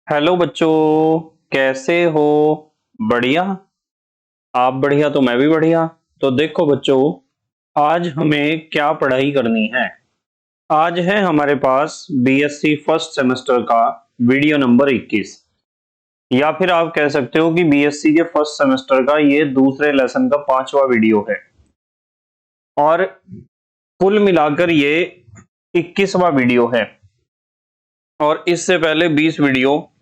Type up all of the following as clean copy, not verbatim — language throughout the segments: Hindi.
हेलो बच्चों, कैसे हो? बढ़िया। आप बढ़िया तो मैं भी बढ़िया। तो देखो बच्चों, आज हमें क्या पढ़ाई करनी है। आज है हमारे पास बीएससी फर्स्ट सेमेस्टर का वीडियो नंबर 21, या फिर आप कह सकते हो कि बीएससी के फर्स्ट सेमेस्टर का ये दूसरे लेसन का 5वां वीडियो है। और कुल मिलाकर ये 21वां वीडियो है। और इससे पहले 20 वीडियो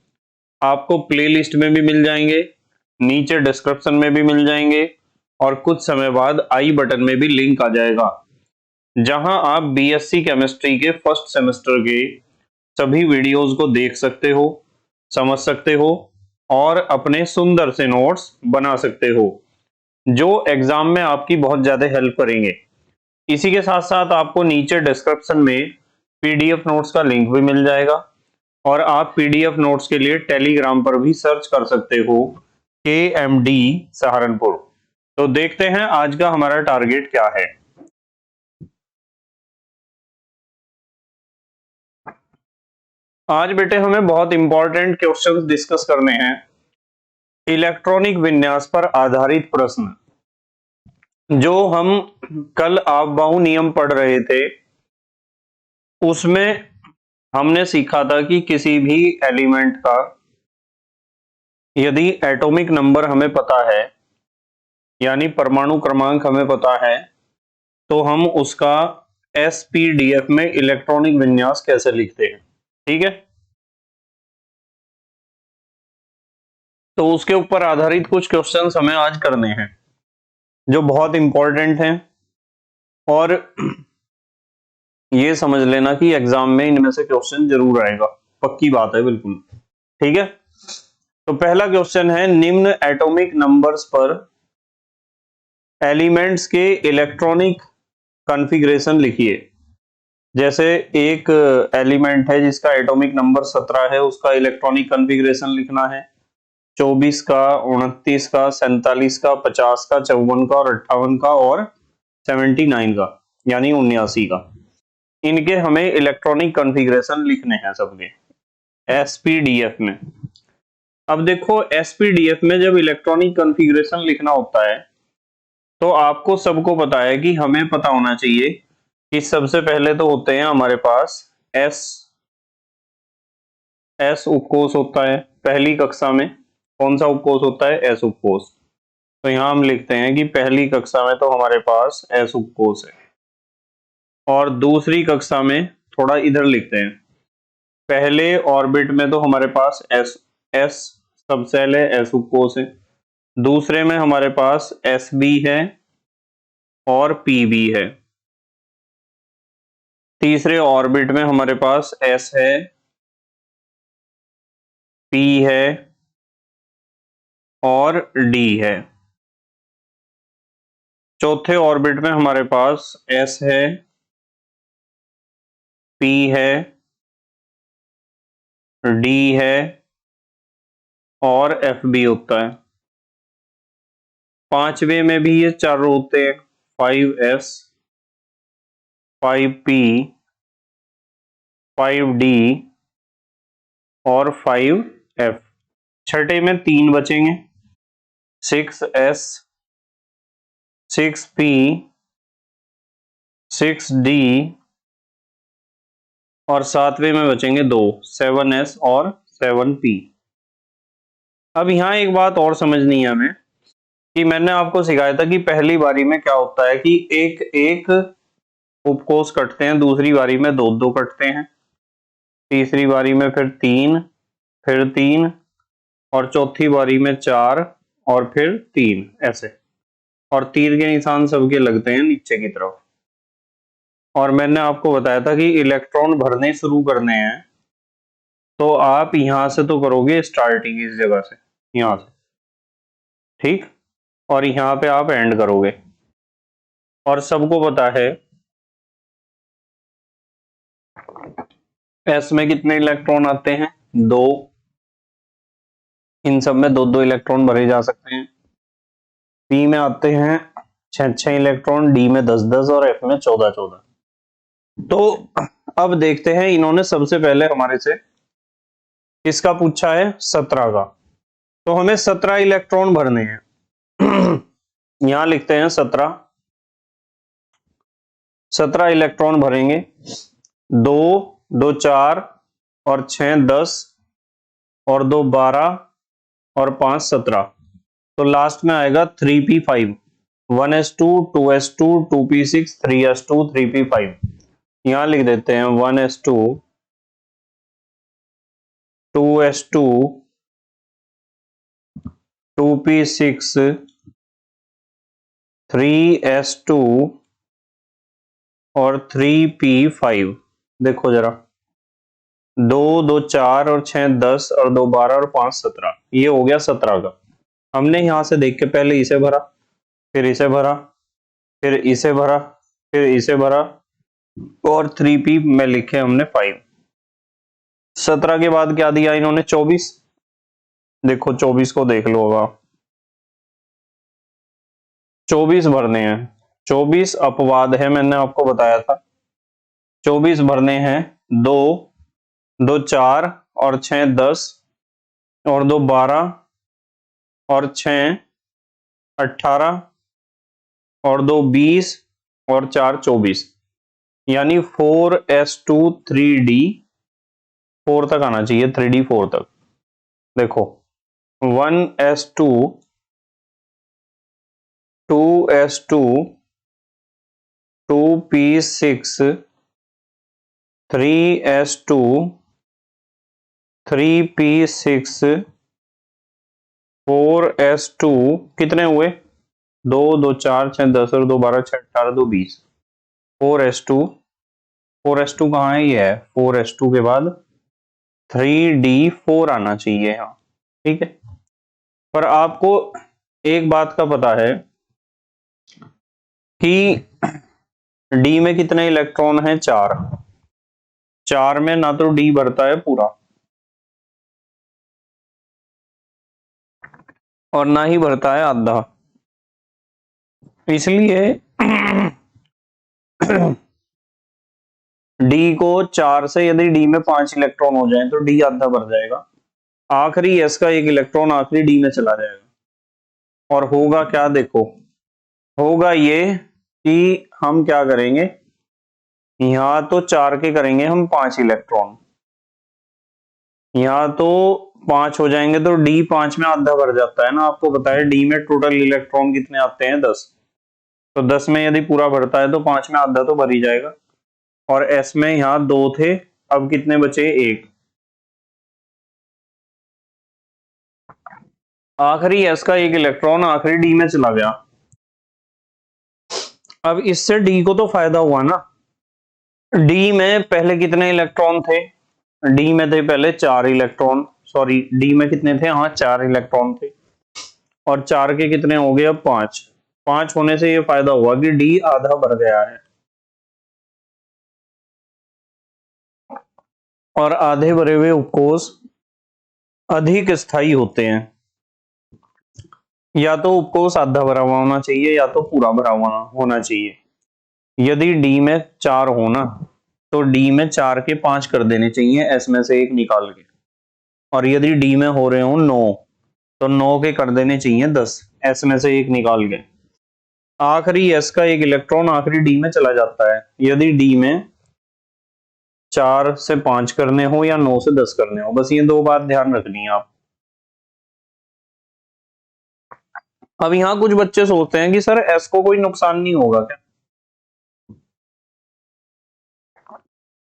आपको प्लेलिस्ट में भी मिल जाएंगे, नीचे डिस्क्रिप्शन में भी मिल जाएंगे, और कुछ समय बाद आई बटन में भी लिंक आ जाएगा, जहां आप बीएससी केमिस्ट्री के फर्स्ट सेमेस्टर के सभी वीडियोस को देख सकते हो, समझ सकते हो और अपने सुंदर से नोट्स बना सकते हो, जो एग्जाम में आपकी बहुत ज्यादा हेल्प करेंगे। इसी के साथ साथ आपको नीचे डिस्क्रिप्शन में पीडीएफ नोट्स का लिंक भी मिल जाएगा, और आप पीडीएफ नोट्स के लिए टेलीग्राम पर भी सर्च कर सकते हो KMD सहारनपुर। तो देखते हैं आज का हमारा टारगेट क्या है। आज बेटे हमें बहुत इंपॉर्टेंट क्वेश्चंस डिस्कस करने हैं। इलेक्ट्रॉनिक विन्यास पर आधारित प्रश्न, जो हम कल आपबाहु नियम पढ़ रहे थे, उसमें हमने सीखा था कि किसी भी एलिमेंट का यदि एटॉमिक नंबर हमें पता है, यानी परमाणु क्रमांक हमें पता है, तो हम उसका SPDF में इलेक्ट्रॉनिक विन्यास कैसे लिखते हैं। ठीक है, तो उसके ऊपर आधारित कुछ क्वेश्चंस हमें आज करने हैं, जो बहुत इंपॉर्टेंट हैं। और ये समझ लेना कि एग्जाम में इनमें से क्वेश्चन जरूर आएगा, पक्की बात है बिल्कुल। ठीक है, तो पहला क्वेश्चन है, निम्न एटॉमिक नंबर्स पर एलिमेंट्स के इलेक्ट्रॉनिक कॉन्फ़िगरेशन लिखिए। जैसे एक एलिमेंट है जिसका एटॉमिक नंबर 17 है, उसका इलेक्ट्रॉनिक कॉन्फ़िगरेशन लिखना है 24 का, 29 का, 47 का, 50 का, 54 का और 58 का और 79 का, यानी 79 का। इनके हमें इलेक्ट्रॉनिक कॉन्फ़िगरेशन लिखने हैं सबके SPDF में। अब देखो, SPDF में जब इलेक्ट्रॉनिक कॉन्फ़िगरेशन लिखना होता है, तो आपको सबको पता है कि हमें पता होना चाहिए कि सबसे पहले तो होते हैं हमारे पास एस उपकोष होता है। पहली कक्षा में कौन सा उपकोष होता है? एस उपकोष। तो यहां हम लिखते हैं कि पहली कक्षा में तो हमारे पास एस उपकोष है, और दूसरी कक्षा में थोड़ा इधर लिखते हैं, पहले ऑर्बिट में तो हमारे पास एस सबसेल है, एस उपकोष है। दूसरे में हमारे पास SB है और PB है। तीसरे ऑर्बिट में हमारे पास S है, P है और D है। चौथे ऑर्बिट में हमारे पास S है, P है, D है और FB होता है। पांचवे में भी ये चारों होते हैं, 5S, 5P, 5D और 5F। छठे में 3 बचेंगे, 6S, 6P, 6D और सातवें में बचेंगे 2, 7S और 7P। अब यहां एक बात और समझनी है हमें, कि मैंने आपको सिखाया था कि पहली बारी में क्या होता है कि एक एक उपकोष कटते हैं, दूसरी बारी में 2-2 कटते हैं, तीसरी बारी में फिर 3, फिर 3 और चौथी बारी में 4 और फिर 3, ऐसे। और तीर के निशान सबके लगते हैं नीचे की तरफ। और मैंने आपको बताया था कि इलेक्ट्रॉन भरने शुरू करने हैं, तो आप यहां से तो करोगे स्टार्टिंग, इस जगह से, यहां से, ठीक, और यहां पे आप एंड करोगे। और सबको पता है एस में कितने इलेक्ट्रॉन आते हैं? 2। इन सब में 2-2 इलेक्ट्रॉन भरे जा सकते हैं। पी में आते हैं 6-6 इलेक्ट्रॉन, डी में 10-10 और एफ में 14-14। तो अब देखते हैं, इन्होंने सबसे पहले हमारे से किसका पूछा है? 17 का। तो हमें 17 इलेक्ट्रॉन भरने हैं। यहां लिखते हैं 17 इलेक्ट्रॉन भरेंगे। 2 2 4 और 6 10 और 2 12 और 5 17। तो लास्ट में आएगा 3p5, 1s2 2s2 2p6 3s2 3p5। यहां लिख देते हैं 1s2 2s2 2p6 3s2 और 3p5। देखो जरा, 2 2 4 और 6 10 और 2 12 और 5 17। ये हो गया 17 का। हमने यहां से देख के पहले इसे भरा, फिर इसे भरा, फिर इसे भरा, फिर इसे भरा, और 3p में लिखे हमने 5। 17 के बाद क्या दिया इन्होंने? 24। देखो 24 को देख लो, अब 24 भरने हैं। 24 अपवाद है, मैंने आपको बताया था। 24 भरने हैं। 2 2 4 और 6 10 और 2 12 और 6 18 और 2 20 और 4 24। यानी 4s2 3d 4 तक आना चाहिए, 3d 4 तक। देखो 1s2 2s2 2p6 3s2 3p6 4s2 कितने हुए? 2 2 4 6 10 और 2 12 6 18 2 20। 4s2 4s2 कहाँ है? ये है 4s2 के बाद 3d4 आना चाहिए यहाँ। ठीक है, पर आपको एक बात का पता है कि डी में कितने इलेक्ट्रॉन हैं? 4। 4 में ना तो डी भरता है पूरा और ना ही भरता है आधा। इसलिए डी को 4 से यदि डी में 5 इलेक्ट्रॉन हो जाए तो डी आधा भर जाएगा। आखिरी एस का एक इलेक्ट्रॉन आखिरी डी में चला जाएगा। और होगा क्या? देखो, होगा ये कि हम क्या करेंगे, यहां तो 4 के करेंगे हम 5 इलेक्ट्रॉन, यहां तो 5 हो जाएंगे तो डी 5 में आधा भर जाता है ना। आपको पता है डी में टोटल इलेक्ट्रॉन कितने आते हैं? 10। तो 10 में यदि पूरा भरता है तो 5 में आधा तो भर ही जाएगा। और एस में यहां 2 थे, अब कितने बचे? 1। आखिरी एस का एक इलेक्ट्रॉन आखिरी डी में चला गया। अब इससे डी को तो फायदा हुआ ना। डी में पहले कितने इलेक्ट्रॉन थे? डी में थे पहले 4 इलेक्ट्रॉन। सॉरी, डी में कितने थे? हाँ, 4 इलेक्ट्रॉन थे। और 4 के कितने हो गए? अब 5। 5 होने से ये फायदा हुआ कि डी आधा भर गया है। और आधे भरे हुए उपकोष अधिक स्थायी होते हैं। या तो उपकोष आधा भरा हुआ होना चाहिए या तो पूरा भरा हुआ होना चाहिए। यदि डी में 4 हो ना तो डी में 4 के 5 कर देने चाहिए, एस में से 1 निकाल के। और यदि डी में हो रहे हो 9 तो 9 के कर देने चाहिए 10, एस में से 1 निकाल के। आखिरी एस का एक इलेक्ट्रॉन आखिरी डी में चला जाता है। यदि डी में 4 से 5 करने हो या 9 से 10 करने हो, बस ये 2 बात ध्यान रखनी है आप। अब यहां कुछ बच्चे सोचते हैं कि सर एस को कोई नुकसान नहीं होगा क्या?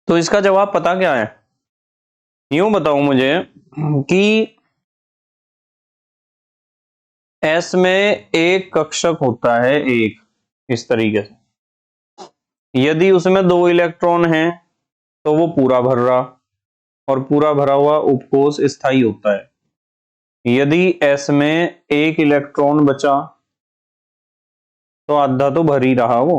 तो इसका जवाब पता क्या है? यूं बताओ मुझे कि एस में एक कक्षक होता है, एक, इस तरीके से। यदि उसमें 2 इलेक्ट्रॉन हैं तो वो पूरा भर रहा, और पूरा भरा हुआ उपकोष स्थायी होता है। यदि एस में 1 इलेक्ट्रॉन बचा तो आधा तो भर ही रहा वो,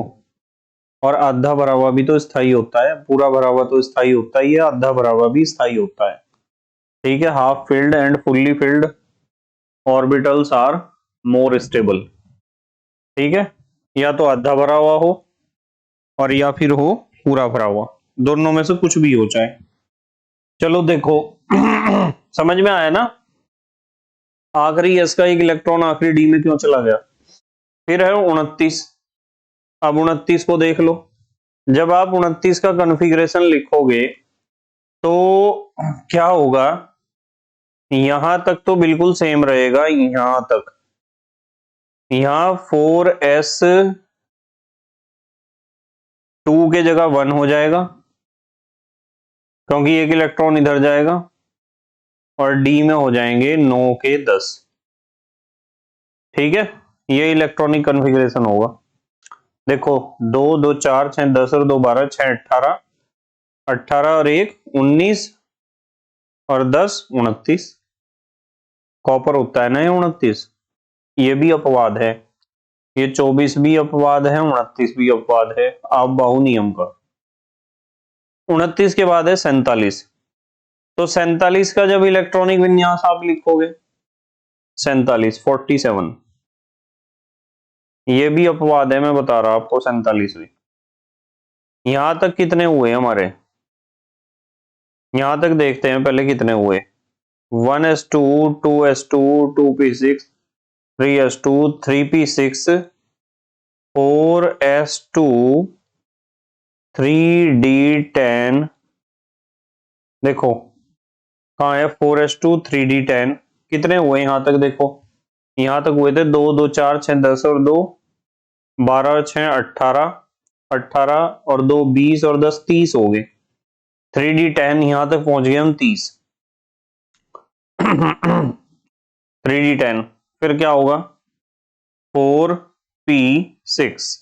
और आधा भरा हुआ भी तो स्थायी होता है। पूरा भरा हुआ तो स्थायी होता ही है, आधा भरा हुआ भी स्थायी होता है। ठीक है, half filled and fully filled orbitals are more stable. ठीक है, या तो आधा भरा हुआ हो और या फिर हो पूरा भरा हुआ, दोनों में से कुछ भी हो चाहे। चलो देखो, समझ में आया ना? आखिरी एस का एक इलेक्ट्रॉन आखिरी डी में क्यों चला गया। फिर है 29। अब 29 को देख लो। जब आप 29 का कॉन्फ़िगरेशन लिखोगे तो क्या होगा, यहां तक तो बिल्कुल सेम रहेगा, यहां तक, यहां 4s2 के जगह 1 हो जाएगा क्योंकि एक इलेक्ट्रॉन इधर जाएगा, और डी में हो जाएंगे 9 के 10। ठीक है, ये इलेक्ट्रॉनिक कॉन्फ़िगरेशन होगा। देखो 2 2 4 6 10 और 2 12 6 18, 18 और 1 19 और 10 29। कॉपर होता है ना ये 29। ये भी अपवाद है, ये 24 भी अपवाद है, 29 भी अपवाद है, आप बाहु नियम का। 29 के बाद है 47। तो 47 का जब इलेक्ट्रॉनिक विन्यास आप लिखोगे 47 ये भी अपवाद है, मैं बता रहा आपको। 47 भी। यहां तक कितने हुए हमारे, यहां तक देखते हैं पहले कितने हुए। 1s2 2s2 2p6 3s2 3p6 4s2 3d10। देखो कहाँ है 4s2 3d10, कितने हुए यहां तक देखो। यहां तक हुए थे 2 2 4 6 10 और 2 12 और 6 18, 18 और 2 20 और 10 30 हो गए। 3d10 यहां तक पहुंच गए हम 30। 3d10 फिर क्या होगा 4p6।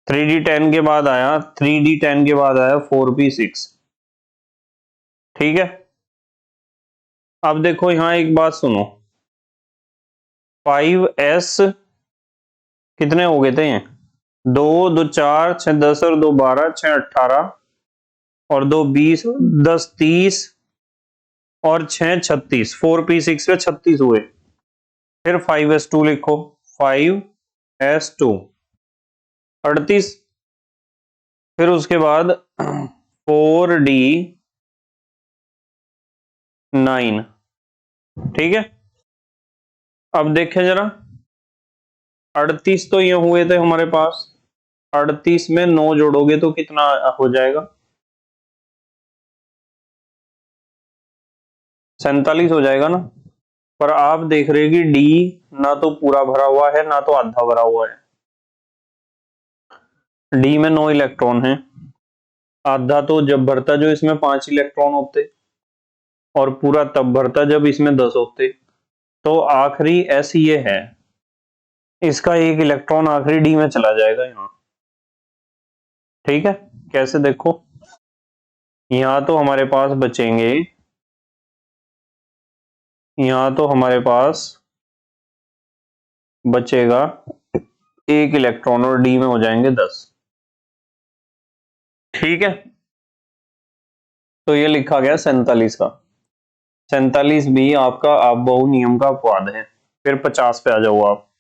3d10 के बाद आया 3d10 के बाद आया 4p6। ठीक है, अब देखो यहां एक बात सुनो, 5s कितने हो गए थे, 2 2 4 6 10 और 2 12 6 18 और 2 20 10 30 और 6 36, 4p6 पे 36 हुए। फिर 5s2 लिखो, 5s2 38। फिर उसके बाद 4d9। ठीक है, अब देखें जरा, 38 तो ये हुए थे हमारे पास, 38 में 9 जोड़ोगे तो कितना हो जाएगा, 47 हो जाएगा ना। पर आप देख रहे हैं कि डी ना तो पूरा भरा हुआ है ना तो आधा भरा हुआ है। डी में 9 इलेक्ट्रॉन है, आधा तो जब भरता जो इसमें 5 इलेक्ट्रॉन होते, और पूरा तब भरता जब इसमें 10 होते। तो आखिरी एस ये है, इसका एक इलेक्ट्रॉन आखिरी डी में चला जाएगा यहाँ। ठीक है, कैसे देखो, यहां तो हमारे पास बचेंगे, यहां तो हमारे पास बचेगा एक इलेक्ट्रॉन और डी में हो जाएंगे 10। ठीक है, तो ये लिखा गया 47 का। 47 भी आपका आप बहु नियम का अपवाद है। फिर 50 पे आ जाओ आप।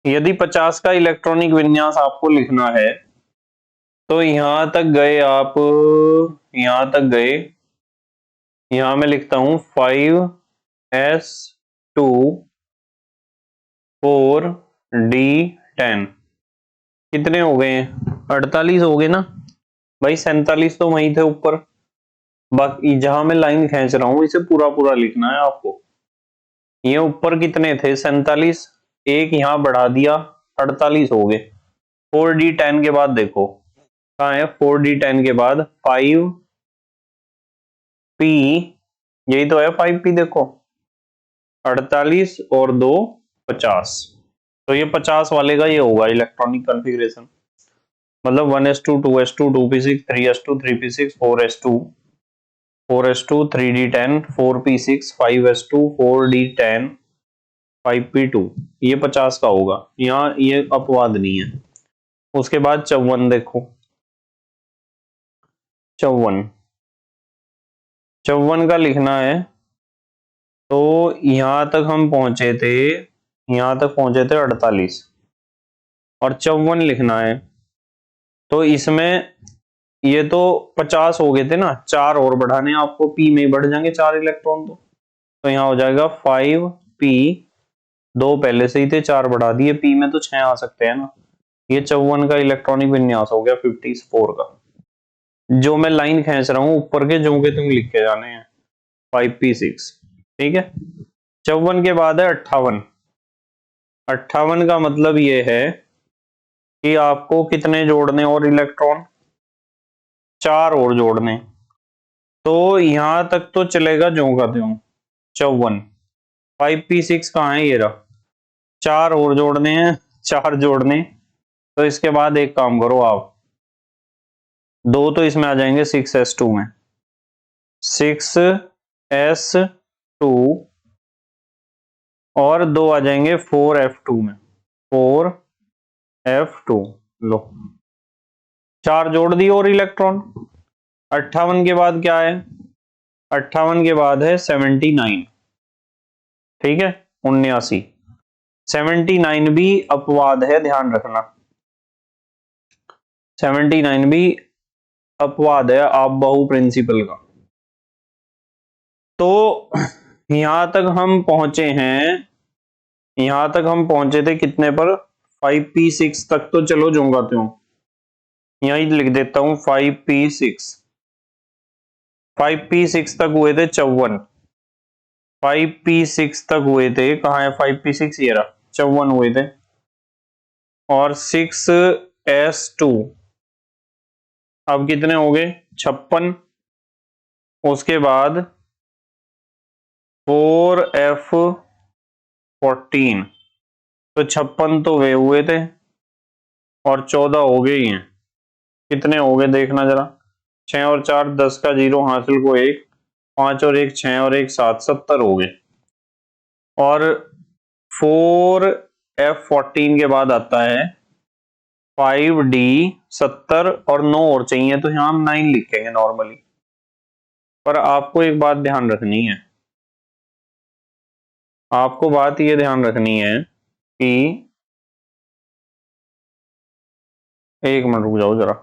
यदि 50 का इलेक्ट्रॉनिक विन्यास आपको लिखना है तो यहां तक गए आप, यहां तक गए, यहां मैं लिखता हूं 5s2 4d10। कितने हो गए, 48 हो गए ना भाई। 47 तो वहीं थे ऊपर, बाकी जहां मैं लाइन खींच रहा हूं इसे पूरा पूरा लिखना है आपको। ये ऊपर कितने थे 47, एक यहां बढ़ा दिया 48 हो गए। 4d10 के बाद देखो कहाँ है, 4d10 के बाद 5p, यही तो है 5p, देखो 48 और 2 50। तो ये 50 वाले का ये होगा इलेक्ट्रॉनिक कॉन्फ़िगरेशन, मतलब 1s2 2s2 2p6 3s2 3p6 4s2 4s2 3d10 4p6 5s2 4d10 5p2, ये 50 का होगा, यहाँ ये अपवाद नहीं है। उसके बाद 54 देखो, 54 54 का लिखना है। तो यहां तक हम पहुंचे थे, यहां तक पहुंचे थे 48, और 54 लिखना है। तो इसमें ये तो 50 हो गए थे ना, 4 और बढ़ाने आपको, पी में ही बढ़ जाएंगे 4 इलेक्ट्रॉन। तो यहाँ हो जाएगा 5p, 2 पहले से ही थे, 4 बढ़ा दिए, पी में तो 6 आ सकते हैं ना। ये 54 का इलेक्ट्रॉनिक विन्यास हो गया 54 का। जो मैं लाइन खींच रहा हूं ऊपर के जो के तुम लिख के जाने हैं 5p6। ठीक है, 54 के बाद है 58। 58 का मतलब ये है कि आपको कितने जोड़ने और इलेक्ट्रॉन, 4 और जोड़ने। तो यहां तक तो चलेगा जो का त्यों 54। 5p6 कहाँ है, ये रहा, 4 और जोड़ने हैं, 4 जोड़ने। तो इसके बाद एक काम करो आप, 2 तो इसमें आ जाएंगे 6s2 में, 6s2, और 2 आ जाएंगे 4f2 में, 4f2। लो 4 जोड़ दिए और इलेक्ट्रॉन। 58 के बाद क्या है, 58 के बाद है 79। ठीक है, 79। 79 भी अपवाद है, ध्यान रखना, 79 भी अपवाद है आप बहु प्रिंसिपल का। तो यहां तक हम पहुंचे हैं, यहां तक हम पहुंचे थे कितने पर, 5p6 तक तो चलो जोंगाते हूं, यही लिख देता हूं 5p6। 5p6 तक हुए थे 54, 5p6 तक हुए थे, कहाँ है 5p6, ये रहा, 54 हुए थे। और 6s2 अब कितने हो गए, 56। उसके बाद 4f14, तो 56 तो वे हुए थे और 14 हो गए ही हैं। कितने हो गए देखना जरा, 6 और 4 10 का 0 हासिल को 1, 5 और 1 6 और 1 7, 70 हो गए। और 4f14 के बाद आता है 5d 70, और 9 और चाहिए, तो यहां हम 9 लिखेंगे नॉर्मली। पर आपको एक बात ध्यान रखनी है, आपको बात ये ध्यान रखनी है कि, एक मिनट रुक जाओ जरा,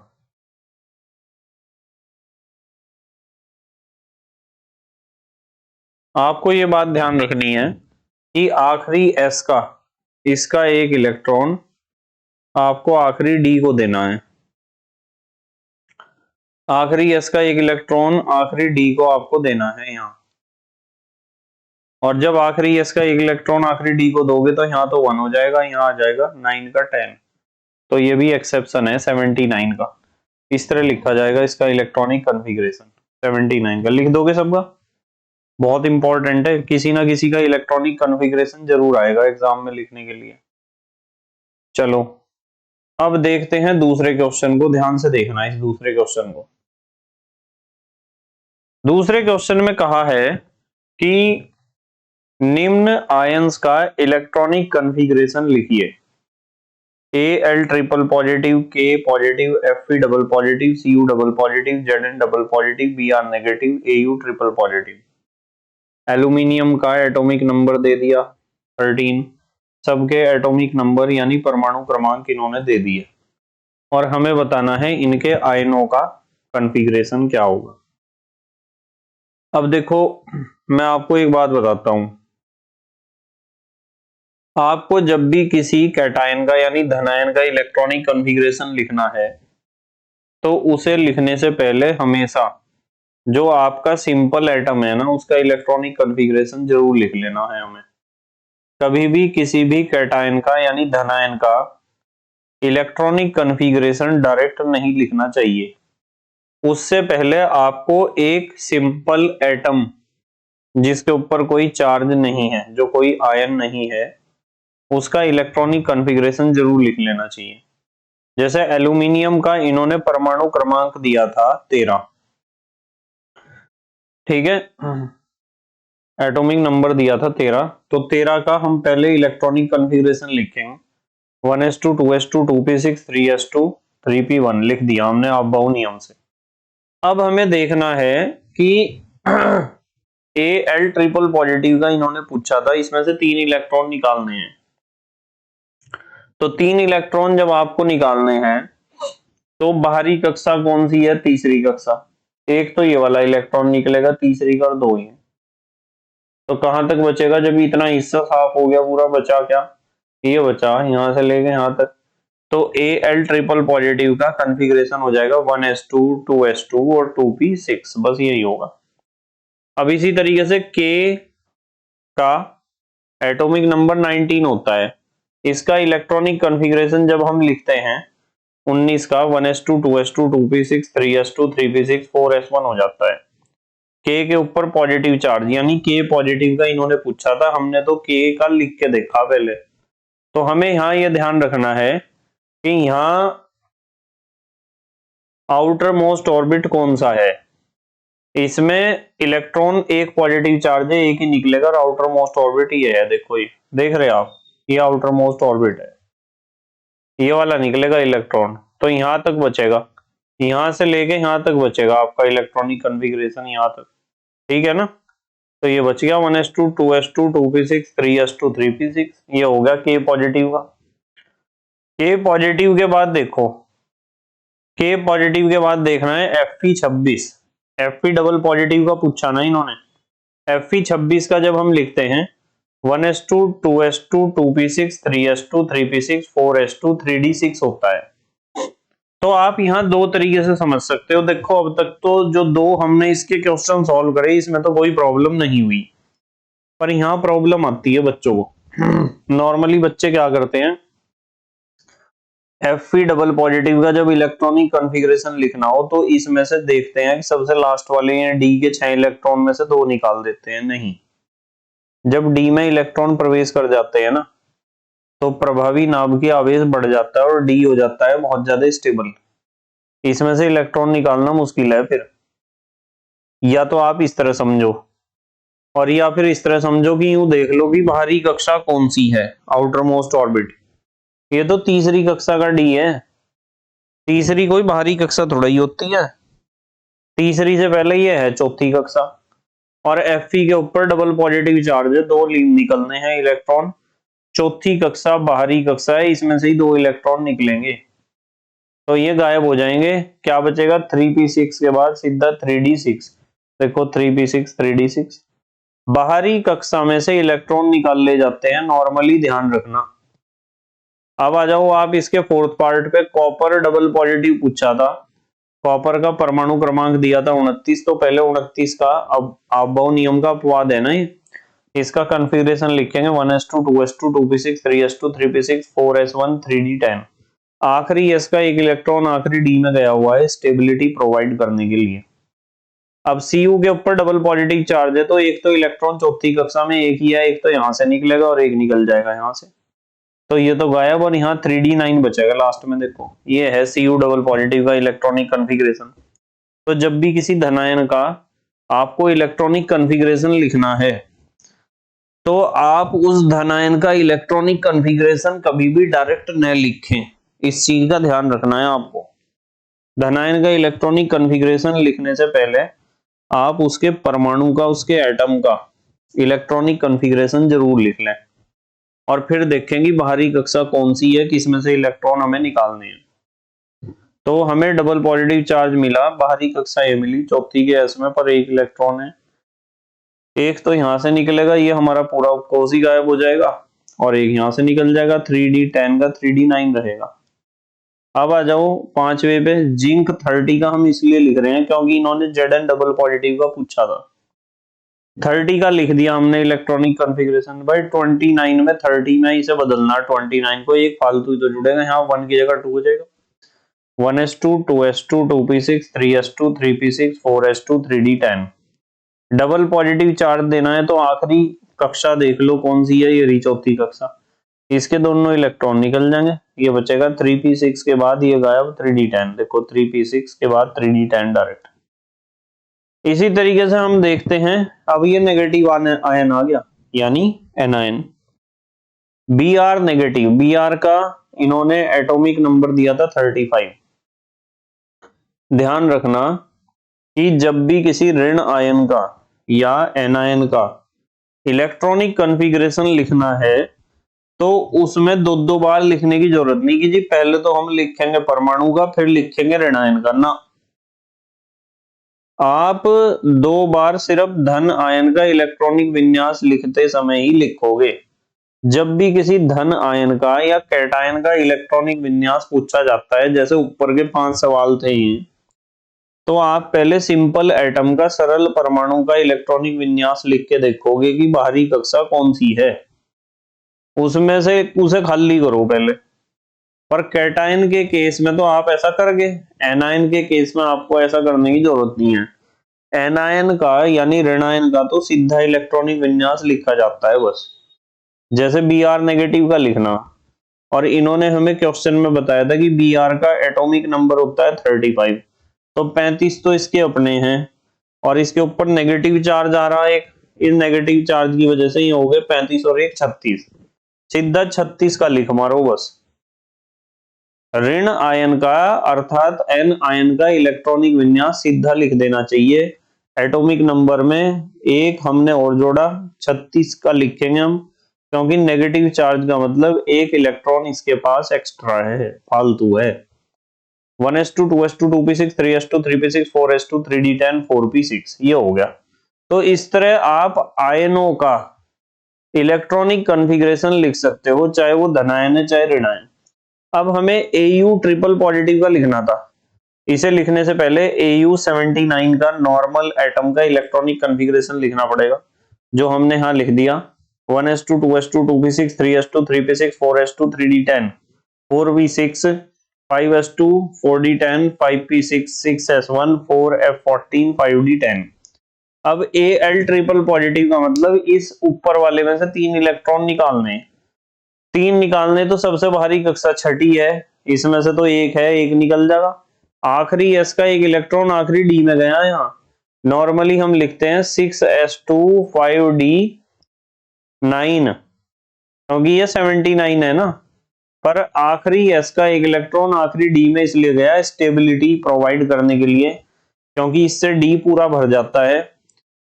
आपको ये बात ध्यान रखनी है कि आखिरी s का, इसका एक इलेक्ट्रॉन आपको आखिरी d को देना है। आखिरी s का एक इलेक्ट्रॉन आखिरी d को आपको देना है यहाँ। और जब आखिरी s का एक इलेक्ट्रॉन आखिरी d को दोगे तो यहाँ तो 1 हो जाएगा, यहाँ आ जाएगा 9 का 10। तो ये भी एक्सेप्शन है 79 का। इस तरह लिखा जाएगा इसका इलेक्ट्रॉनिक कॉन्फ़िगरेशन, 79 का लिख दोगे सबका। बहुत इंपॉर्टेंट है, किसी ना किसी का इलेक्ट्रॉनिक कॉन्फ़िगरेशन जरूर आएगा एग्जाम में लिखने के लिए। चलो अब देखते हैं दूसरे क्वेश्चन को, ध्यान से देखना इस दूसरे क्वेश्चन को। दूसरे क्वेश्चन में कहा है कि निम्न आयंस का इलेक्ट्रॉनिक कॉन्फ़िगरेशन लिखिए। Al triple positive, K positive, Fe double positive, Cu double positive, Zn double positive, Br negative, Au triple positive. Aluminium का एटॉमिक नंबर दे दिया 13, सबके एटॉमिक नंबर यानी परमाणु क्रमांक इन्होंने दे दिए, और हमें बताना है इनके आयनों का कॉन्फ़िगरेशन क्या होगा। अब देखो मैं आपको एक बात बताता हूं, आपको जब भी किसी कैटायन का यानी धनायन का इलेक्ट्रॉनिक कॉन्फ़िगरेशन लिखना है तो उसे लिखने से पहले हमेशा जो आपका सिंपल एटम है ना उसका इलेक्ट्रॉनिक कॉन्फ़िगरेशन जरूर लिख लेना है हमें। कभी भी किसी भी कैटायन का यानी धनायन का इलेक्ट्रॉनिक कॉन्फ़िगरेशन डायरेक्ट नहीं लिखना चाहिए, उससे पहले आपको एक सिंपल एटम जिसके ऊपर कोई चार्ज नहीं है, जो कोई आयन नहीं है, उसका इलेक्ट्रॉनिक कॉन्फ़िगरेशन जरूर लिख लेना चाहिए। जैसे एल्यूमिनियम का इन्होंने परमाणु क्रमांक दिया था 13, ठीक है, एटॉमिक नंबर दिया था 13, तो 13 का हम पहले इलेक्ट्रॉनिक कॉन्फ़िगरेशन लिखेंगे 1s2 2s2 2p6 3s2 3p1 लिख दिया हमने आप बहु नियम से। अब हमें देखना है कि Al ट्रिपल पॉजिटिव का इन्होंने पूछा था, इसमें से 3 इलेक्ट्रॉन निकालने हैं। तो 3 इलेक्ट्रॉन जब आपको निकालने हैं तो बाहरी कक्षा कौन सी है? तीसरी कक्षा। एक तो ये वाला इलेक्ट्रॉन निकलेगा, तीसरी का, और दो ही है। तो कहां तक बचेगा? जब इतना हिस्सा साफ हो गया पूरा, बचा क्या? ये बचा, यहां से लेके यहां तक। तो Al ट्रिपल पॉजिटिव का कॉन्फ़िगरेशन हो जाएगा 1s2 2s2 और 2p6, बस यही होगा। अब इसी तरीके से K का एटॉमिक नंबर 19 होता है। इसका इलेक्ट्रॉनिक कॉन्फ़िगरेशन जब हम लिखते हैं 19 का 1s2 2s2 2p6 3s2 3p6 4s1 हो जाता है। K के ऊपर पॉजिटिव चार्ज, यानी K पॉजिटिव का इन्होंने पूछा था, हमने तो K का लिख के देखा पहले। तो हमें यहाँ ये ध्यान रखना है कि यहाँ आउटर मोस्ट ऑर्बिट कौन सा है। इसमें इलेक्ट्रॉन एक पॉजिटिव चार्ज है, एक ही निकलेगा, और आउटर मोस्ट ऑर्बिट ये है। देखो, ये देख रहे हैं आप, ये आउटर मोस्ट ऑर्बिट है, ये वाला निकलेगा इलेक्ट्रॉन। तो यहां तक बचेगा, यहां से लेके यहां तक बचेगा आपका इलेक्ट्रॉनिक कॉन्फ़िगरेशन, यहां तक। ठीक है ना? तो ये बच गया 1s2 2s2 2p6 3s2 3p6, ये हो गया K पॉजिटिव का। K पॉजिटिव के बाद देखो, K पॉजिटिव के बाद देखना है Fe26। Fe डबल पॉजिटिव का पूछा ना इन्होंने। Fe26 का जब हम लिखते हैं 1s2 2s2 2p6 3s2 3p6 4s2 3d6 होता है। तो आप यहाँ दो तरीके से समझ सकते हो। देखो, अब तक तो जो दो हमने इसके क्वेश्चन सॉल्व करे, इसमें तो कोई प्रॉब्लम नहीं हुई, पर यहाँ प्रॉब्लम आती है बच्चों को। नॉर्मली बच्चे क्या करते हैं, Fe डबल पॉजिटिव का जब इलेक्ट्रॉनिक कॉन्फ़िगरेशन लिखना हो तो इसमें से देखते हैं कि सबसे लास्ट वाले हैं डी के 6 इलेक्ट्रॉन में से दो निकाल देते हैं। नहीं, जब डी में इलेक्ट्रॉन प्रवेश कर जाते हैं ना, तो प्रभावी नाभ की आवेश बढ़ जाता है और डी हो जाता है बहुत ज्यादा स्टेबल। इसमें से इलेक्ट्रॉन निकालना मुश्किल है फिर। या तो आप इस तरह समझो, और या फिर इस तरह समझो कि यूं देख लो कि बाहरी कक्षा कौन सी है, आउटर मोस्ट ऑर्बिट। ये तो तीसरी कक्षा का डी है। तीसरी कोई बाहरी कक्षा थोड़ा ही होती है, तीसरी से पहले ये है चौथी कक्षा। और Fe के ऊपर डबल पॉजिटिव चार्ज है, दो निकलने हैं इलेक्ट्रॉन। चौथी कक्षा बाहरी कक्षा है, इसमें से ही दो इलेक्ट्रॉन निकलेंगे, तो ये गायब हो जाएंगे। क्या बचेगा? 3p6 के बाद सीधा 3d6। देखो 3p6 3d6, बाहरी कक्षा में से इलेक्ट्रॉन निकाल ले जाते हैं नॉर्मली, ध्यान रखना। अब आ जाओ आप इसके फोर्थ पार्ट पे। कॉपर डबल पॉजिटिव पूछा था, कॉपर का परमाणु क्रमांक दिया था 29। तो पहले 29 का, अब अबोव नियम का अपवाद है ना ये, इसका कॉन्फ़िगरेशन लिखेंगे 1s2 2s2 2p6 3s2 3p6 4s1 3d10। आखिरी s का एक इलेक्ट्रॉन आखिरी d में गया हुआ है स्टेबिलिटी प्रोवाइड करने के लिए। अब Cu के ऊपर डबल पॉजिटिव चार्ज है, तो एक तो इलेक्ट्रॉन चौथी कक्षा में एक ही है, एक तो यहां से निकलेगा और एक निकल जाएगा यहां से, तो ये तो गायब, और यहाँ 3d9 बचेगा लास्ट में। देखो, ये है Cu डबल पॉजिटिव का इलेक्ट्रॉनिक कॉन्फ़िगरेशन। तो जब भी किसी धनायन का आपको इलेक्ट्रॉनिक कॉन्फ़िगरेशन लिखना है, तो आप उस धनायन का इलेक्ट्रॉनिक कॉन्फ़िगरेशन कभी भी डायरेक्ट न लिखें। इस चीज का ध्यान रखना है आपको। धनायन का इलेक्ट्रॉनिक कॉन्फ़िगरेशन लिखने से पहले आप उसके परमाणु का, उसके एटम का इलेक्ट्रॉनिक कॉन्फ़िगरेशन जरूर लिख लें, और फिर देखें कि बाहरी कक्षा कौन सी है, किसमें से इलेक्ट्रॉन हमें निकालने हैं। तो हमें डबल पॉजिटिव चार्ज मिला, बाहरी कक्षा ये मिली चौथी के एस में, पर एक इलेक्ट्रॉन है, एक तो यहां से निकलेगा, ये हमारा पूरा कोस ही गायब हो जाएगा, और एक यहां से निकल जाएगा 3d10 का 3d9 रहेगा। अब आ जाओ पांचवे पे। जिंक 30 का हम इसलिए लिख रहे हैं क्योंकि इन्होंने Zn डबल पॉजिटिव का पूछा था। 30 का लिख दिया हमने इलेक्ट्रॉनिक कॉन्फ़िगरेशन। भाई 29 में 30 में इसे बदलना, 29 को एक फालतू ही तो जुड़ेगा, यहाँ 1 की जगह 2 हो जाएगा। 1s2 2s2 2p6 3s2 3p6 4s2 3d10। Double positive charge देना है तो आखिरी कक्षा देख लो कौन सी है, ये रही चौथी कक्षा। इसके दोनों इलेक्ट्रॉन निकल जाएंगे, ये बचेगा 3p6 के बाद ये गायब 3d10। देखो 3p6 के बाद 3d10 डायरेक्ट। इसी तरीके से हम देखते हैं, अब ये नेगेटिव आयन आ गया, यानी एनायन। Br नेगेटिव, Br का इन्होंने एटॉमिक नंबर दिया था 35। ध्यान रखना कि जब भी किसी ऋण आयन का या एनायन का इलेक्ट्रॉनिक कॉन्फ़िगरेशन लिखना है, तो उसमें दो दो बार लिखने की जरूरत नहीं कि जी पहले तो हम लिखेंगे परमाणु का फिर लिखेंगे ऋणायन का ना, आप दो बार सिर्फ धन आयन का इलेक्ट्रॉनिक विन्यास लिखते समय ही लिखोगे। जब भी किसी धन आयन का या कैटायन का इलेक्ट्रॉनिक विन्यास पूछा जाता है, जैसे ऊपर के 5 सवाल थे ये, तो आप पहले सिंपल एटम का सरल परमाणु का इलेक्ट्रॉनिक विन्यास लिख के देखोगे कि बाहरी कक्षा कौन सी है, उसमें से उसे खाली करो पहले। पर कैटायन के केस में तो आप ऐसा करोगे, एनायन के केस में आपको ऐसा करने की जरूरत नहीं है। एनायन का यानी ऋणायन का तो सीधा इलेक्ट्रॉनिक विन्यास लिखा जाता है बस, जैसे Br नेगेटिव का लिखना। और इन्होंने हमें क्वेश्चन में बताया था कि Br का एटॉमिक नंबर होता है 35, तो 35 तो इसके अपने हैं और इसके ऊपर नेगेटिव चार्ज आ रहा है एक, इस नेगेटिव चार्ज की वजह से ये हो गए 35 और एक 36, सीधा 36 का लिख मारो बस। ऋण आयन का अर्थात एन आयन का इलेक्ट्रॉनिक विन्यास सीधा लिख देना चाहिए, एटॉमिक नंबर में एक हमने और जोड़ा 36 का लिखेंगे हम, क्योंकि नेगेटिव चार्ज का मतलब एक इलेक्ट्रॉन इसके पास एक्स्ट्रा है, फालतू है। 1s2 2s2 2p6 3s2 3p6 4s2 3d10 4p6 ये हो गया। तो इस तरह आप आयनों का इलेक्ट्रॉनिक कॉन्फ़िगरेशन लिख सकते हो, चाहे वो धनायन है चाहे ऋणायन। अब हमें Au ट्रिपल पॉजिटिव का लिखना था, इसे लिखने से पहले Au79 का नॉर्मल एटम का इलेक्ट्रॉनिक कॉन्फ़िगरेशन लिखना पड़ेगा, जो हमने यहां लिख दिया 1s2 2s2 2p6 3s2 3p6 4s2 3d10 4v6 5s2 4d10 5p6 6s1 4f14 5d10। अब Al ट्रिपल पॉजिटिव का मतलब इस ऊपर वाले में से 3 इलेक्ट्रॉन निकालने, 3 निकालने तो सबसे बाहरी कक्षा छठी है, इसमें से तो एक है, एक निकल जाएगा। आखिरी s का एक इलेक्ट्रॉन आखिरी d में गया है, यहाँ नॉर्मली हम लिखते हैं 6s2 5d9 क्योंकि ये 79 है ना, पर आखिरी s का एक इलेक्ट्रॉन आखिरी d में इसलिए गया स्टेबिलिटी प्रोवाइड करने के लिए, क्योंकि इससे d पूरा भर जाता है।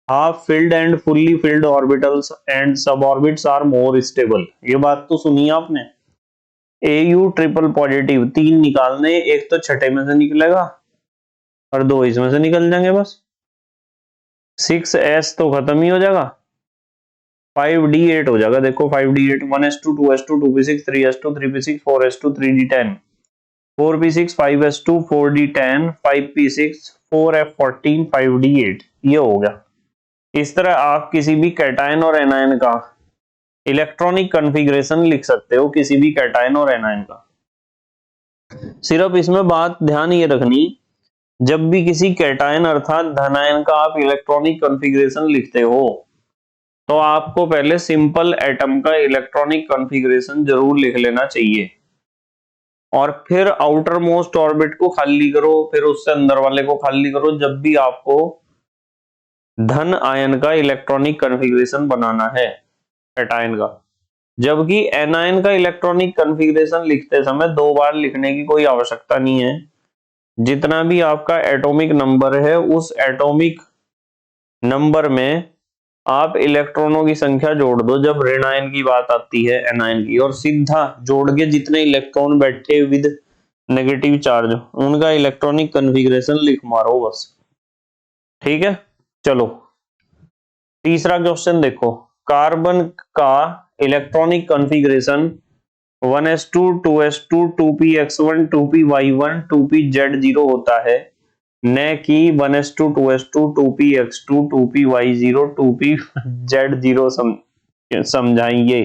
Half filled and fully filled orbitals and suborbits are more stable, ये बात तो सुनी आपने। Au ट्रिपल पॉजिटिव 3 निकालने, एक तो छठे में से निकलेगा और 2 इसमें से निकल जाएंगे बस, 6s तो खत्म ही हो जाएगा, 5d8 हो जाएगा, देखो 5d8 1s2 2s2 2p6 3s2 3p6 4s2 3d10 4p6 5s2 4d10 5p6 4f14 5d8 ये हो गया। इस तरह आप किसी भी कैटायन और एनायन का इलेक्ट्रॉनिक कॉन्फ़िगरेशन लिख सकते हो, किसी भी कैटायन और एनायन का। सिर्फ इसमें बात ध्यान ये रखनी, जब भी किसी कैटायन अर्थात धनायन का आप इलेक्ट्रॉनिक कॉन्फ़िगरेशन लिखते हो तो आपको पहले सिंपल एटम का इलेक्ट्रॉनिक कॉन्फ़िगरेशन जरूर लिख लेना चाहिए और फिर आउटर मोस्ट ऑर्बिट को खाली करो, फिर उससे अंदर वाले को खाली करो, जब भी आपको धन आयन का इलेक्ट्रॉनिक कॉन्फ़िगरेशन बनाना है कैटायन का। जबकि एनायन का इलेक्ट्रॉनिक कॉन्फ़िगरेशन लिखते समय 2 बार लिखने की कोई आवश्यकता नहीं है, जितना भी आपका एटॉमिक नंबर है उस एटॉमिक नंबर में आप इलेक्ट्रॉनों की संख्या जोड़ दो जब ऋणायन की बात आती है एनायन की, और सीधा जोड़ के जितने इलेक्ट्रॉन बैठे विद नेगेटिव चार्ज उनका इलेक्ट्रॉनिक कॉन्फ़िगरेशन लिख मारो बस, ठीक है। चलो तीसरा क्वेश्चन देखो, कार्बन का electronic configuration 1s2 2s2 2px1 2py1 2pz0 होता है, न कि 1s2 2s2 2px2 2py0 2pz0 समझाइए।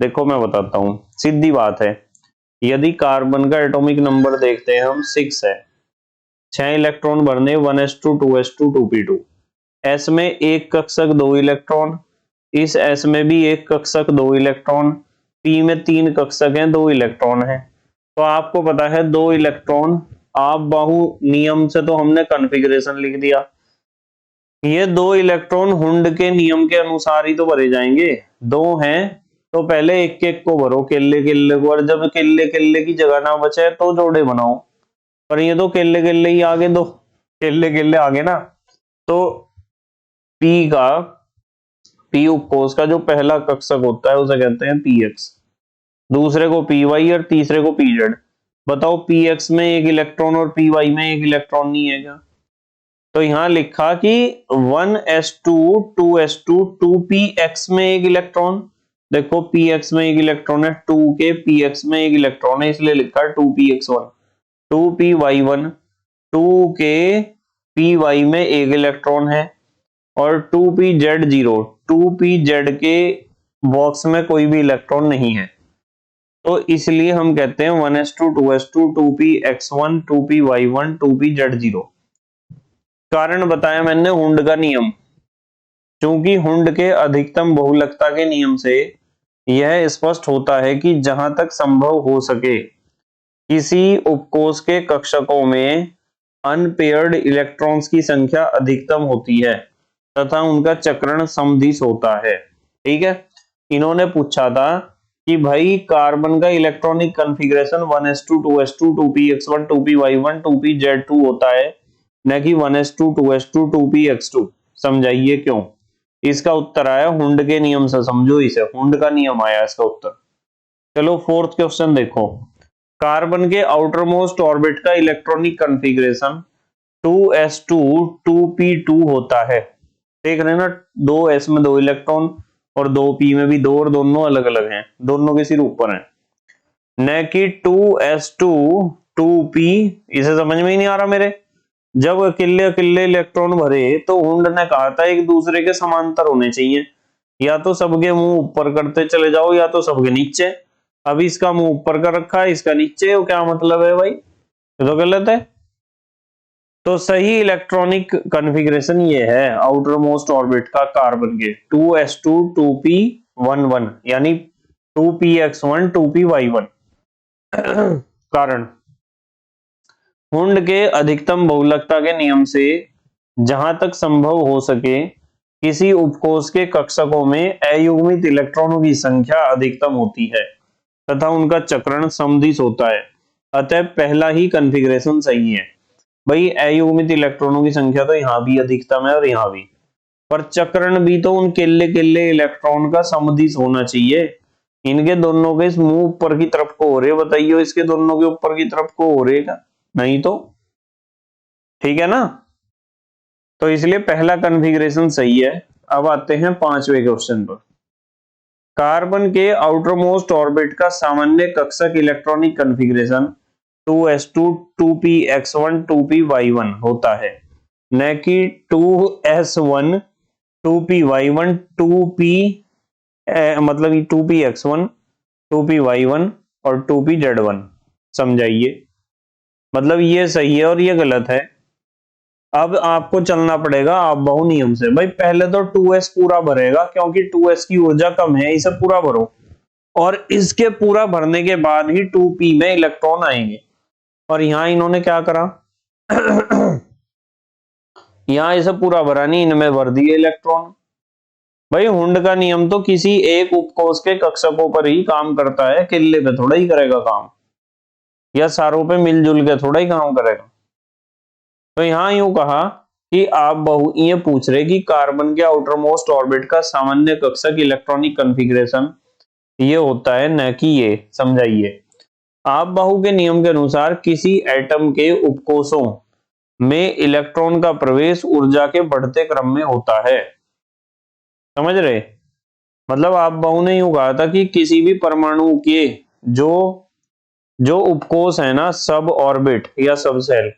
देखो मैं बताता हूं, सीधी बात है, यदि कार्बन का एटॉमिक नंबर देखते हैं हम 6 है, 6 इलेक्ट्रॉन भरने 1s2 2s2 2p2, s में एक कक्षक 2 इलेक्ट्रॉन, इस s में भी एक कक्षक 2 इलेक्ट्रॉन, p में 3 कक्षक हैं 2 इलेक्ट्रॉन है। तो आपको पता है 2 इलेक्ट्रॉन, आप बाहु नियम से तो हमने कॉन्फ़िगरेशन लिख दिया, ये 2 इलेक्ट्रॉन हुंड के नियम के अनुसार ही तो भरे जाएंगे, 2 हैं तो पहले एक एक को भरो केले केले को, और जब केले केले की जगह ना बचे तो जोड़े बनाओ, पर ये तो केले केले ही आगे, 2 केले केले आगे ना। तो p उपकोष का जो पहला कक्षक होता है उसे कहते हैं px, दूसरे को पी वाई और तीसरे को पी जेड। बताओ पी एक्स में एक इलेक्ट्रॉन और पी वाई में एक इलेक्ट्रॉन नहीं है क्या? तो यहां लिखा कि 1s2 2s2 2px में एक इलेक्ट्रॉन। देखो px में एक इलेक्ट्रॉन है, 2 के px में एक इलेक्ट्रॉन है, इसलिए लिखा है 2px1। 2py1 2 के py में एक इलेक्ट्रॉन है, और 2pz0 2pz के बॉक्स में कोई भी इलेक्ट्रॉन नहीं है। तो इसलिए हम कहते हैं 1s2 2s2 2px1 2py1 2pz0। कारण बताया मैंने हुंड का नियम। क्योंकि हुंड के अधिकतम बहुलकता के नियम से यह स्पष्ट होता है कि जहां तक संभव हो सके किसी उपकोष के कक्षकों में अनपेयर्ड इलेक्ट्रॉन्स की संख्या अधिकतम होती है तथा उनका चक्रण समदिश होता है। ठीक है, इन्होंने पूछा था कि भाई कार्बन का electronic configuration 1s2 2s2 2px1 2py1 2pz2 होता है, न कि 1s2 2s2 2px2। समझाइए क्यों? इसका उत्तर आया हुंड के नियम से। समझो इसे, हुंड का नियम आया इसका उत्तर। चलो फोर्थ क्वेश्चन देखो। कार्बन के आउटर मोस्ट ऑर्बिट का इलेक्ट्रॉनिक कॉन्फ़िगरेशन 2s2 2p2 होता है। देख रहे हैं ना, 2s में 2 इलेक्ट्रॉन और 2p में भी 2, और दोनों अलग अलग हैं, दोनों के सिर ऊपर हैं, न कि 2s2 2p। इसे समझ में ही नहीं आ रहा मेरे। जब अकेले अकेले इलेक्ट्रॉन भरे तो हुंड ने कहा था एक दूसरे के समांतर होने चाहिए, या तो सबके मुंह ऊपर करते चले जाओ या तो सबके नीचे। अब इसका मुंह ऊपर कर रखा है, इसका नीचे, वो क्या मतलब है भाई? ये तो गलत है। तो सही इलेक्ट्रॉनिक कॉन्फ़िगरेशन ये है आउटर मोस्ट ऑर्बिट का कार्बन के 2s2 2p11 यानी 2px1 2py1। कारण हुंड के अधिकतम बहुलकता के नियम से जहां तक संभव हो सके किसी उपकोष के कक्षकों में अयुग्मित इलेक्ट्रॉनों की संख्या अधिकतम होती है तथा उनका चक्रण समदिश होता है, अतः पहला ही कॉन्फ़िगरेशन सही है। भाई अयुग्मित इलेक्ट्रॉनों की संख्या तो यहाँ भी अधिकतम है और यहाँ भी, पर चक्रण भी तो उन केले केले इलेक्ट्रॉन का समदिश होना चाहिए। इनके दोनों के इस मुंह ऊपर की तरफ को हो रहे, बताइए इसके दोनों के ऊपर की तरफ को हो रहे क्या? नहीं तो। ठीक है ना, तो इसलिए पहला कॉन्फ़िगरेशन सही है। अब आते हैं पांचवें क्वेश्चन पर। कार्बन के आउटर मोस्ट ऑर्बिट का सामान्य कक्षक electronic configuration 2s2 2px1 2py1 होता है, न कि 2s1 2py1 2p मतलब 2px1 2py1 और 2pz1। समझाइए, मतलब ये सही है और ये गलत है। अब आपको चलना पड़ेगा आप बहु नियम से। भाई पहले तो 2s पूरा भरेगा, क्योंकि 2s की ऊर्जा कम है, इसे पूरा भरो, और इसके पूरा भरने के बाद ही 2p में इलेक्ट्रॉन आएंगे। और यहां इन्होंने क्या करा? यहां इसे पूरा भरा नहीं, इनमें भर दिए इलेक्ट्रॉन। भाई हुंड का नियम तो किसी एक उपकोष के कक्षकों पर ही काम करता है, किले पे थोड़ा ही करेगा काम, या सारों पे मिलजुल के थोड़ा ही काम करेगा। तो यहां यूं कहा कि आप बहु ये पूछ रहे कि कार्बन के आउटर मोस्ट ऑर्बिट का सामान्य कक्षक इलेक्ट्रॉनिक कॉन्फ़िगरेशन ये होता है, न कि ये। समझाइए। आप बाहु के नियम के अनुसार किसी एटम के उपकोषों में इलेक्ट्रॉन का प्रवेश ऊर्जा के बढ़ते क्रम में होता है। समझ रहे? मतलब आप बाहु ने यूं कहा था कि किसी भी परमाणु के जो जो उपकोष है ना, सब ऑर्बिट या सब सेल,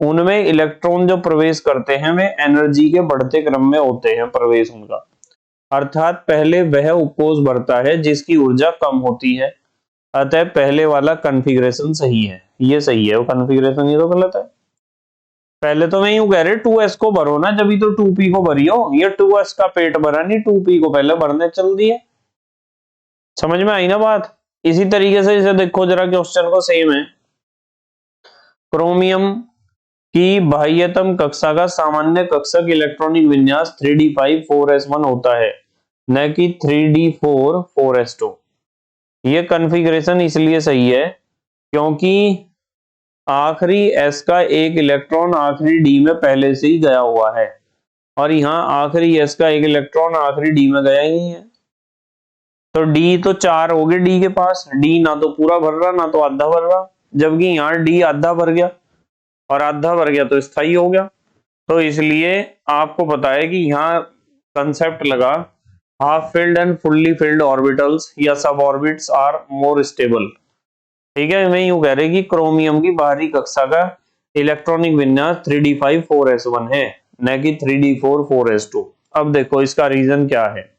उनमें इलेक्ट्रॉन जो प्रवेश करते हैं वे एनर्जी के बढ़ते क्रम में होते हैं प्रवेश उनका। अर्थात पहले वह उपकोष बढ़ता है जिसकी ऊर्जा कम होती है, अतः पहले वाला कॉन्फ़िगरेशन सही है। ये सही है वो कॉन्फ़िगरेशन, ये तो गलत है। पहले तो मैं यूं कह रहे 2s को भरो ना, जब तो 2p को भरियो। ये 2s का पेट भरा नहीं, 2p को पहले भरने चल दिए। समझ में आई ना बात? इसी तरीके से इसे देखो जरा, क्वेश्चन को सेम है। क्रोमियम की बाह्यतम कक्षा का सामान्य कक्षक इलेक्ट्रॉनिक विन्यास 3d5 4s1 होता है, न कि 3d4 4s2। ये कॉन्फ़िगरेशन इसलिए सही है क्योंकि आखिरी s का एक इलेक्ट्रॉन आखिरी d में पहले से ही गया हुआ है, और यहाँ आखिरी s का एक इलेक्ट्रॉन आखिरी d में गया ही नहीं है। तो डी तो 4 हो गए डी के पास, डी ना तो पूरा भर रहा ना तो आधा भर रहा, जबकि यहाँ डी आधा भर गया और आधा भर गया तो स्थायी हो गया। तो इसलिए आपको पता है कि यहाँ कंसेप्ट लगा half filled and fully filled orbitals या सब ऑर्बिट्स आर मोर स्टेबल। ठीक है, मैं यूं कह रही कि क्रोमियम की बाहरी कक्षा का इलेक्ट्रॉनिक विन्यास 3d5 4s1 है, न कि 3d4 4s2। अब देखो इसका रीजन क्या है।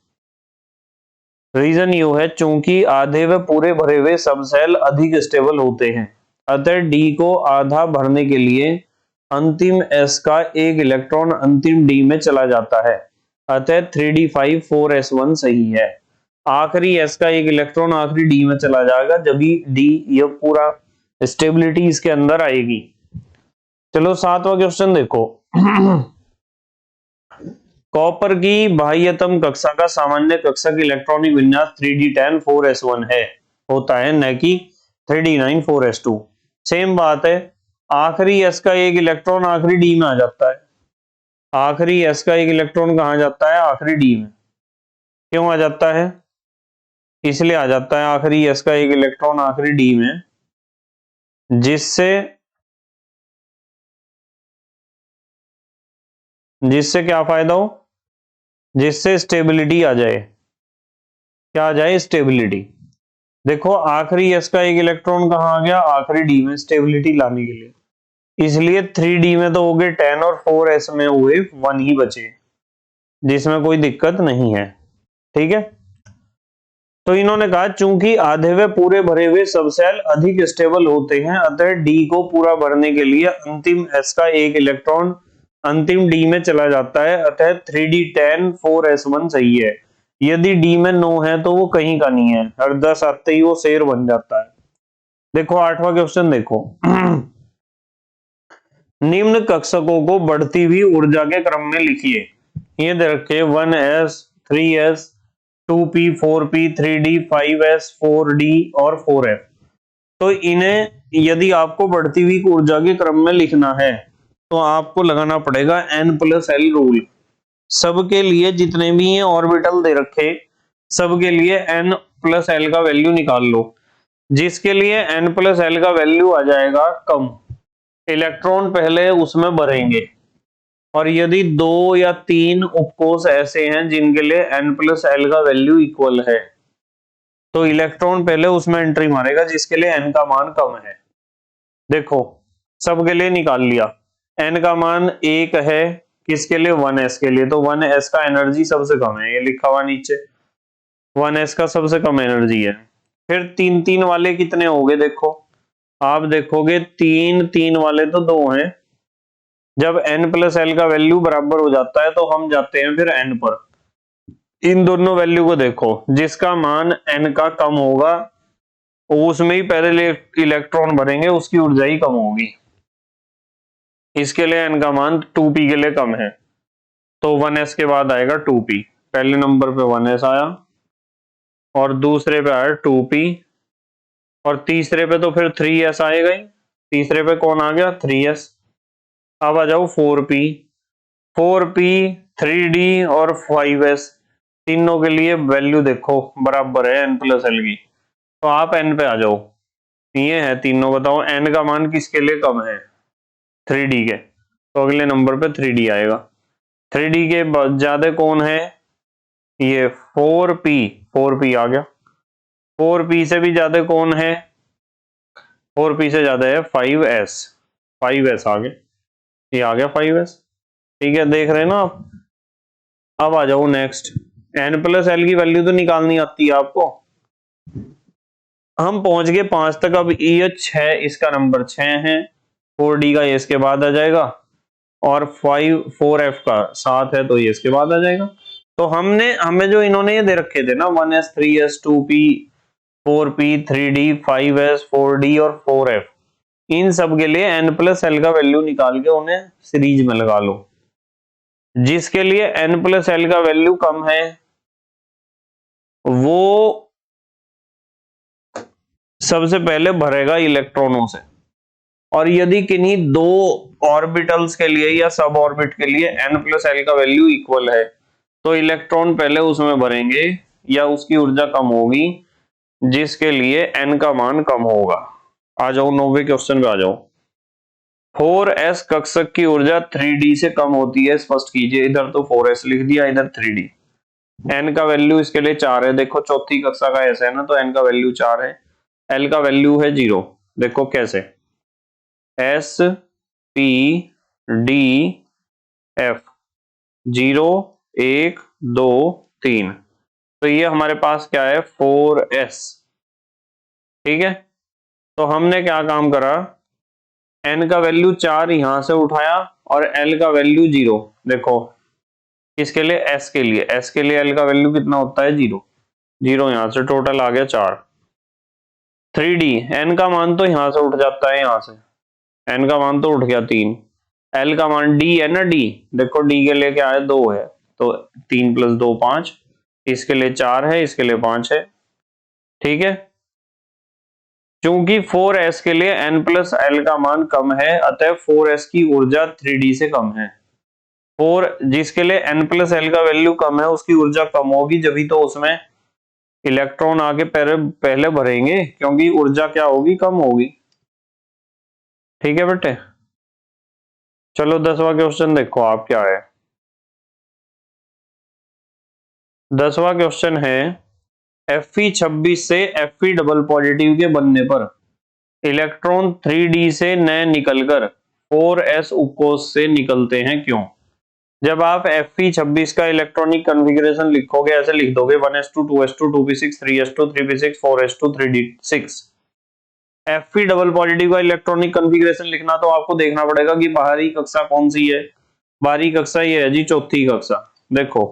रीजन यू है, चूंकि आधे व पूरे भरे हुए सब सेल अधिक स्टेबल होते हैं, अतः डी को आधा भरने के लिए अंतिम s का एक इलेक्ट्रॉन अंतिम d में चला जाता है, अतः 3d5 4s1 सही है। आखिरी s का एक इलेक्ट्रॉन आखिरी d में चला जाएगा, जब d यह पूरा स्टेबिलिटी इसके अंदर आएगी। चलो 7वां क्वेश्चन देखो। कॉपर की बाह्यतम कक्षा का सामान्य कक्षा की इलेक्ट्रॉनिक विन्यास 3d10 4s1 है होता है, न कि 3d9 4s2। सेम बात है, आखिरी s का एक इलेक्ट्रॉन आखिरी d में आ जाता है। आखिरी s का एक इलेक्ट्रॉन कहाँ जाता है? आखिरी d में। क्यों आ जाता है? इसलिए आ जाता है आखिरी s का एक इलेक्ट्रॉन आखिरी d में, जिससे क्या फायदा हो? जिससे स्टेबिलिटी आ जाए। क्या आ जाए? स्टेबिलिटी। देखो आखिरी s का एक इलेक्ट्रॉन कहाँ आ गया? आखिरी d में, स्टेबिलिटी लाने के लिए। इसलिए 3d में तो हो गए 10 और 4s में हुए 1 ही बचे, जिसमें कोई दिक्कत नहीं है। ठीक है, तो इन्होंने कहा चूंकि आधे व पूरे भरे हुए सब सेल अधिक स्टेबल होते हैं, अतः d को पूरा भरने के लिए अंतिम s का एक इलेक्ट्रॉन अंतिम d में चला जाता है, अतः 3d10 4s1 सही है। यदि d में 9 है तो वो कहीं का नहीं है, और 10 आते ही वो शेर बन जाता है। देखो 8वां क्वेश्चन देखो। निम्न कक्षकों को बढ़ती हुई ऊर्जा के क्रम में लिखिए। ये दे रखे 1s 3s 2p 4p 3d 5s 4d और 4f। तो इन्हें यदि आपको बढ़ती हुई ऊर्जा के क्रम में लिखना है तो आपको लगाना पड़ेगा n+l रूल। सबके लिए जितने भी ये ऑर्बिटल दे रखे सबके लिए n+l का वैल्यू निकाल लो। जिसके लिए n+l का वैल्यू आ जाएगा कम, इलेक्ट्रॉन पहले उसमें भरेंगे। और यदि 2 या 3 उपकोष ऐसे हैं जिनके लिए n+l का वैल्यू इक्वल है, तो इलेक्ट्रॉन पहले उसमें एंट्री मारेगा जिसके लिए n का मान कम है। देखो सबके लिए निकाल लिया, n का मान 1 है, किसके लिए? 1s के लिए। तो 1s का एनर्जी सबसे कम है, ये लिखा हुआ नीचे 1s का सबसे कम एनर्जी है। फिर 3 वाले कितने हो गए? देखो आप देखोगे 3 वाले तो 2 हैं। जब n+l का वैल्यू बराबर हो जाता है तो हम जाते हैं फिर n पर। इन दोनों वैल्यू को देखो, जिसका मान n का कम होगा उसमें ही पहले इलेक्ट्रॉन भरेंगे, उसकी ऊर्जा ही कम होगी। इसके लिए n का मान 2p के लिए कम है, तो 1s के बाद आएगा 2p। पहले नंबर पे 1s आया और दूसरे पे आया 2p और तीसरे पे तो फिर 3s आएगा ही। तीसरे पे कौन आ गया? 3s। अब आ जाओ 4p 3d और 5s, तीनों के लिए वैल्यू देखो बराबर है n+l की, तो आप n पे आ जाओ। ये है तीनों, बताओ n का मान किसके लिए कम है? 3d के, तो अगले नंबर पे 3d आएगा। 3d के ज्यादा कौन है? ये 4p आ गया। 4p से भी ज्यादा कौन है? 4p से ज्यादा है 5s आ गया, ये आ गया 5s। ठीक है, देख रहे हैं ना आप। अब आ जाओ नेक्स्ट, n+l की वैल्यू तो निकालनी आती है आपको। हम पहुंच गए 5 तक। अब ये 6, इसका नंबर 6 है, 4d का ये इसके बाद आ जाएगा, और 4f का 7 है तो ये इसके बाद आ जाएगा। तो हमें जो इन्होंने ये दे रखे थे ना 1s 3s 2p 4p 3d 5s 4d और 4f, इन सब के लिए n+l का वैल्यू निकाल के उन्हें सीरीज में लगा लो। जिसके लिए n+l का वैल्यू कम है वो सबसे पहले भरेगा इलेक्ट्रॉनों से, और यदि किन्हीं 2 ऑर्बिटल्स के लिए या सब ऑर्बिट के लिए n+l का वैल्यू इक्वल है तो इलेक्ट्रॉन पहले उसमें भरेंगे या उसकी ऊर्जा कम होगी जिसके लिए n का मान कम होगा। आ जाओ 9वें क्वेश्चन पे आ जाओ। 4s कक्षक की ऊर्जा 3d से कम होती है, स्पष्ट कीजिए। इधर तो 4s लिख दिया, इधर 3d। n का वैल्यू इसके लिए 4 है, देखो चौथी कक्षा का ऐसा है ना, तो n का वैल्यू 4 है। l का वैल्यू है 0। देखो कैसे, s p d f 0 1 2 3, तो ये हमारे पास क्या है 4s। ठीक है, तो हमने क्या काम करा, n का वैल्यू 4 यहां से उठाया और l का वैल्यू 0। देखो इसके लिए s के लिए, s के लिए l का वैल्यू कितना होता है 0, 0 यहां से टोटल आ गया 4। 3d n का मान तो यहां से उठ जाता है, यहां से n का मान तो उठ गया 3। l का मान d है ना, d देखो d के लिए क्या है 2 है, तो 3 + 2 5, इसके लिए 4 है, इसके लिए 5 है। ठीक है, क्योंकि 4s के लिए n + l का मान कम है, अतः 4s की ऊर्जा 3d से कम है। 4 जिसके लिए n + l का वैल्यू कम है उसकी ऊर्जा कम होगी, जब तो उसमें इलेक्ट्रॉन आगे पहले भरेंगे, क्योंकि ऊर्जा क्या होगी, कम होगी। ठीक है बेटे, चलो 10वां क्वेश्चन देखो आप क्या है। 10वां क्वेश्चन है, Fe26 से Fe डबल पॉजिटिव के बनने पर इलेक्ट्रॉन 3d से न निकलकर 4s उपकोष से निकलते हैं, क्यों? जब आप Fe26 का इलेक्ट्रॉनिक कॉन्फ़िगरेशन लिखोगे ऐसे लिख दोगे 1s2 2s2 2p6 3s2 3p6 4s2 3d6। Fe double positive का इलेक्ट्रॉनिक कॉन्फ़िगरेशन लिखना तो आपको देखना पड़ेगा कि बाहरी कक्षा कौन सी है। बाहरी कक्षा ये है जी चौथी कक्षा। देखो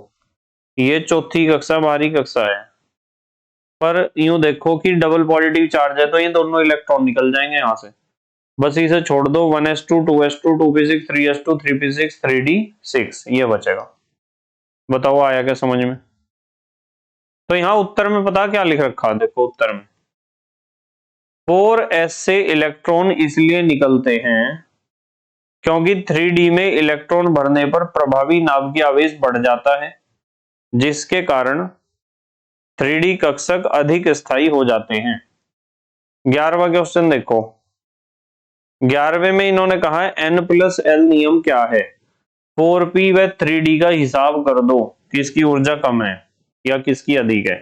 ये चौथी कक्षा बाहरी कक्षा है, पर यूं देखो कि डबल पॉजिटिव चार्ज है तो ये दोनों इलेक्ट्रॉन निकल जाएंगे यहां से, बस इसे छोड़ दो 1s2 2s2 2p6 3s2 3p6 3d6 ये बचेगा। बताओ आया क्या समझ में? तो यहां उत्तर में पता क्या लिख रखा, देखो उत्तर में 4s से इलेक्ट्रॉन इसलिए निकलते हैं क्योंकि 3d में इलेक्ट्रॉन भरने पर प्रभावी नाभिकीय आवेश बढ़ जाता है, जिसके कारण 3d कक्षक अधिक स्थायी हो जाते हैं। 11वां क्वेश्चन देखो, 11वें में इन्होंने कहा है n + l नियम क्या है, 4p व 3d का हिसाब कर दो, किसकी ऊर्जा कम है या किसकी अधिक है।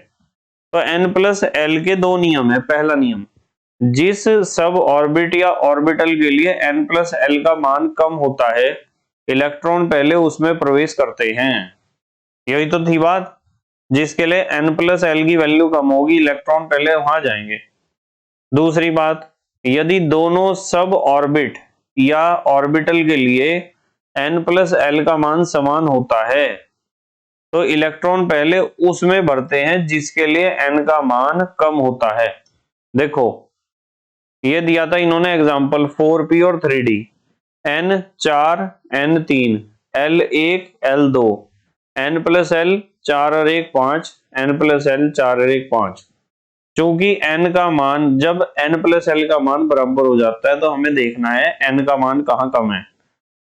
तो n + l के दो नियम है। पहला नियम, जिस सब ऑर्बिट या ऑर्बिटल के लिए n + l का मान कम होता है इलेक्ट्रॉन पहले उसमें प्रवेश करते हैं। यही तो थी बात, जिसके लिए n + l की वैल्यू कम होगी इलेक्ट्रॉन पहले वहां जाएंगे। दूसरी बात, यदि दोनों सब ऑर्बिट या ऑर्बिटल के लिए n + l का मान समान होता है तो इलेक्ट्रॉन पहले उसमें भरते हैं जिसके लिए n का मान कम होता है। देखो ये दिया था इन्होंने एग्जांपल 4p और 3d, n 4 n 3 l 1 l 2 n + l 4 और 1 5 n + l 4 और 1 5। क्योंकि n का मान जब n + l का मान बराबर हो जाता है तो हमें देखना है n का मान कहां कम है,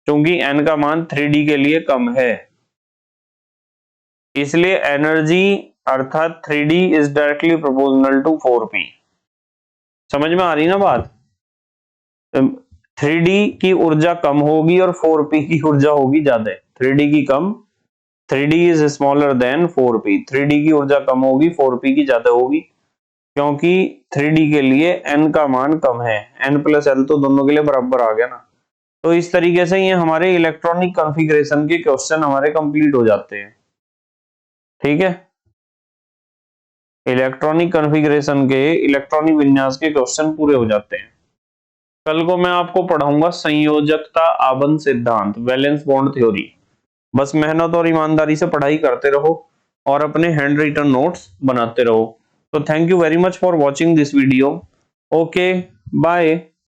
क्योंकि n का मान 3d के लिए कम है, इसलिए एनर्जी अर्थात 3d is directly proportional to 4p। समझ में आ रही ना बात? 3d की ऊर्जा कम होगी और 4p की ऊर्जा होगी ज्यादा। 3d की कम, 3d is smaller than 4p, 3d की ऊर्जा कम होगी 4p की ज्यादा होगी, क्योंकि 3d के लिए n का मान कम है, n + l तो दोनों के लिए बराबर आ गया ना। तो इस तरीके से ये हमारे इलेक्ट्रॉनिक कॉन्फ़िगरेशन के क्वेश्चन हमारे कंप्लीट हो जाते हैं। ठीक है, इलेक्ट्रॉनिक कॉन्फ़िगरेशन के इलेक्ट्रॉनिक विन्यास के क्वेश्चन पूरे हो जाते हैं। कल को मैं आपको पढ़ाऊंगा संयोजकता आबंध सिद्धांत, वैलेंस बॉन्ड थ्योरी। बस मेहनत और ईमानदारी से पढ़ाई करते रहो और अपने हैंड रिटन नोट्स बनाते रहो। तो thank you very much for watching this video. Okay bye.